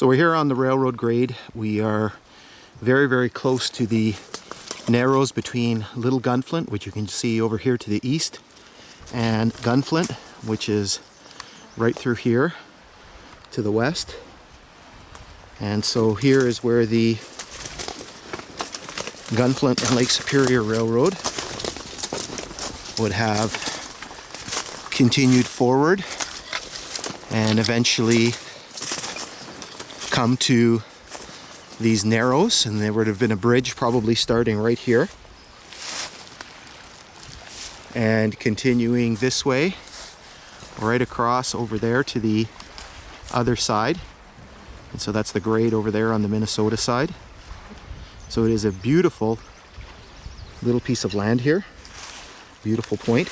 So we're here on the railroad grade. We are very, very close to the narrows between Little Gunflint, which you can see over here to the east, and Gunflint, which is right through here to the west. And so here is where the Gunflint and Lake Superior Railroad would have continued forward and eventually come to these narrows, and there would have been a bridge probably starting right here and continuing this way right across over there to the other side. And so that's the grade over there on the Minnesota side. So it is a beautiful little piece of land here. Beautiful point.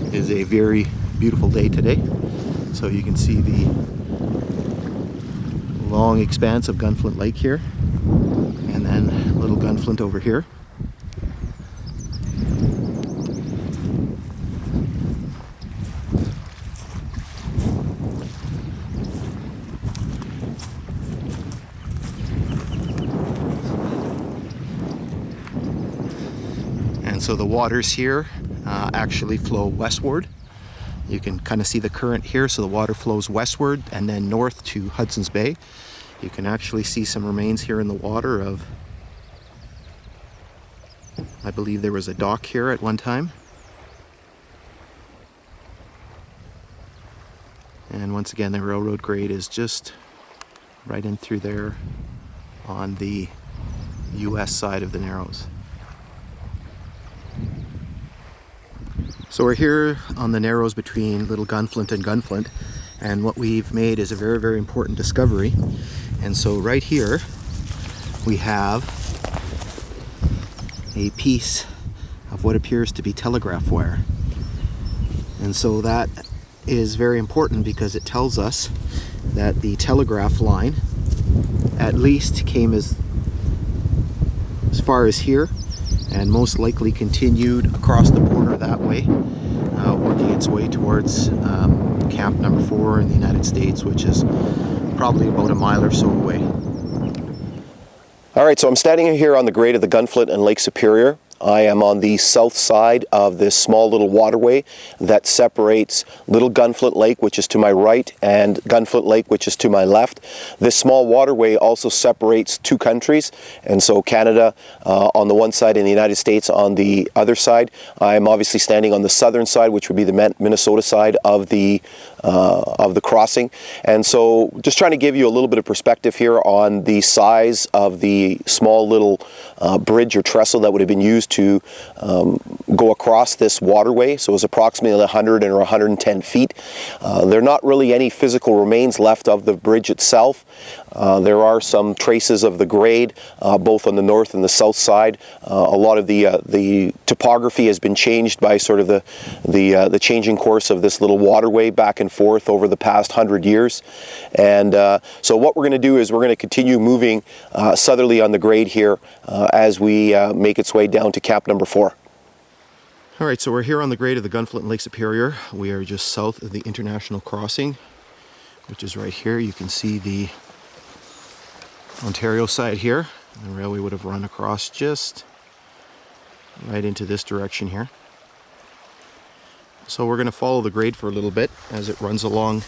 It is a very beautiful day today. So you can see the long expanse of Gunflint Lake here, and then Little Gunflint over here. And so the waters here actually flow westward. You can kind of see the current here, so the water flows westward and then north to Hudson's Bay. You can actually see some remains here in the water of, I believe there was a dock here at one time. And once again, the railroad grade is just right in through there on the US side of the Narrows. So we're here on the Narrows between Little Gunflint and Gunflint, and what we've made is a very, very important discovery. And so right here we have a piece of what appears to be telegraph wire. And so that is very important because it tells us that the telegraph line at least came as far as here, and most likely continued across the border that way, working its way towards camp number 4 in the United States, which is probably about a mile or so away. All right, so I'm standing here on the grade of the Gunflint and Lake Superior. I am on the south side of this small little waterway that separates Little Gunflint Lake, which is to my right, and Gunflint Lake, which is to my left. This small waterway also separates two countries, and so Canada on the one side and the United States on the other side. I'm obviously standing on the southern side, which would be the Minnesota side of the crossing. And so just trying to give you a little bit of perspective here on the size of the small little bridge or trestle that would have been used to go across this waterway. So it was approximately 100 or 110 feet. There are not really any physical remains left of the bridge itself. There are some traces of the grade both on the north and the south side. A lot of the topography has been changed by sort of the changing course of this little waterway back and forth over the past 100 years. And so what we're going to do is we're going to continue moving southerly on the grade here as we make its way down to camp number 4. All right, so we're here on the grade of the Gunflint and Lake Superior. We are just south of the international crossing, which is right here. You can see the Ontario side here. The railway would have run across just right into this direction here. So we're going to follow the grade for a little bit as it runs along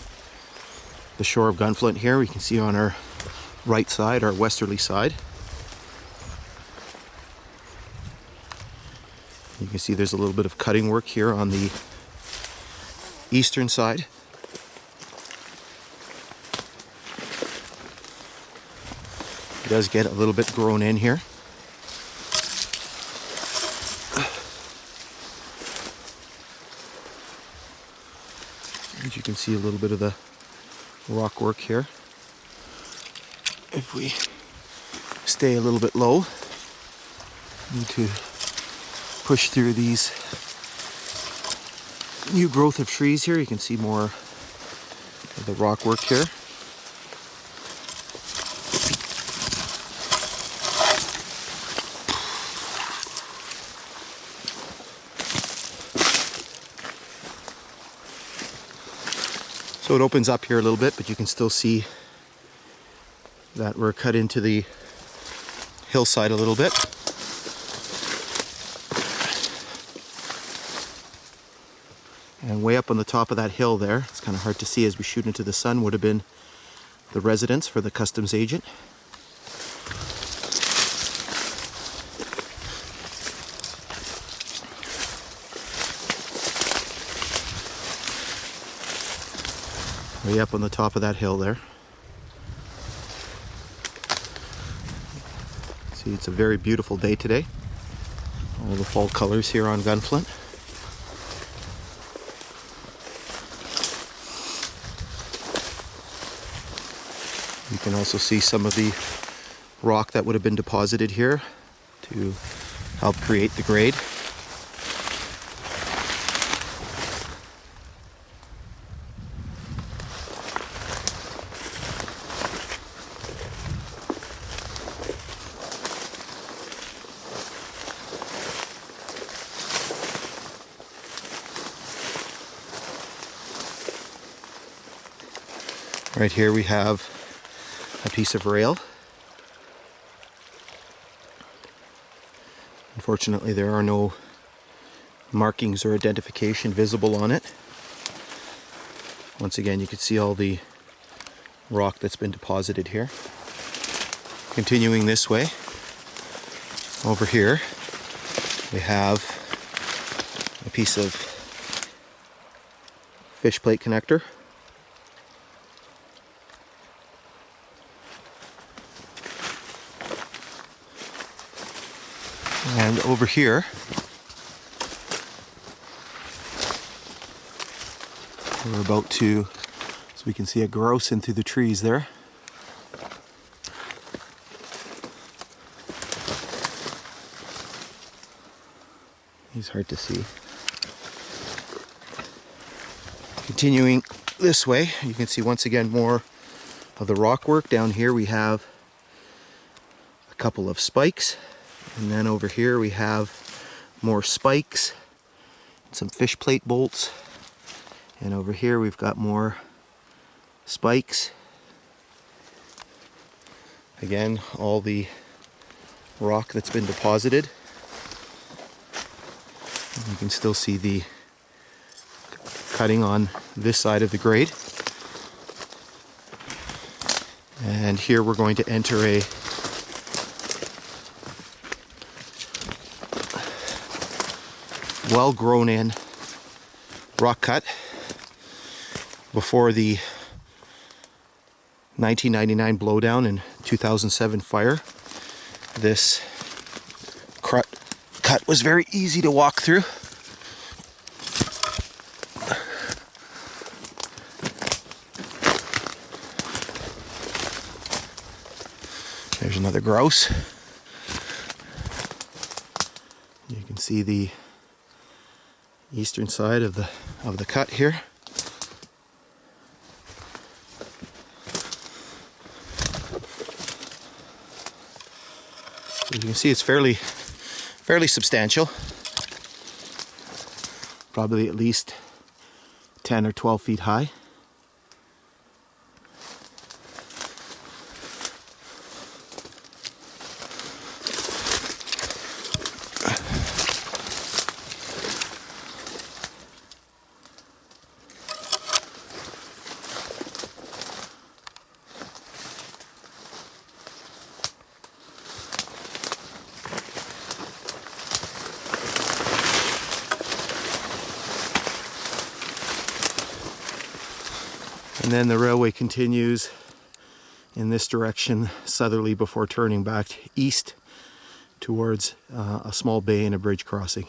the shore of Gunflint here. We can see on our right side, our westerly side. You can see there's a little bit of cutting work here on the eastern side. It does get a little bit grown in here. And you can see a little bit of the rock work here. If we stay a little bit low, need to push through these new growth of trees here. You can see more of the rock work here. So it opens up here a little bit, but you can still see that we're cut into the hillside a little bit. And way up on the top of that hill there, it's kind of hard to see as we shoot into the sun, would have been the residence for the customs agent. Way up on the top of that hill there. See, it's a very beautiful day today. All the fall colors here on Gunflint. You can also see some of the rock that would have been deposited here to help create the grade. Right here we have a piece of rail. Unfortunately, there are no markings or identification visible on it. Once again, you can see all the rock that's been deposited here. Continuing this way, over here, we have a piece of fish plate connector. And over here, we're about to, so we can see a grouse in through the trees there. He's hard to see. Continuing this way, you can see once again more of the rock work. Down here we have a couple of spikes. And then over here we have more spikes, some fish plate bolts. And over here we've got more spikes. Again, all the rock that's been deposited. And you can still see the cutting on this side of the grade. And here we're going to enter a well grown in rock cut. Before the 1999 blowdown and 2007 fire, this cut was very easy to walk through. There's another grouse. You can see the eastern side of the cut here. So you can see it's fairly substantial. Probably at least 10 or 12 feet high. And then the railway continues in this direction southerly before turning back east towards a small bay and a bridge crossing.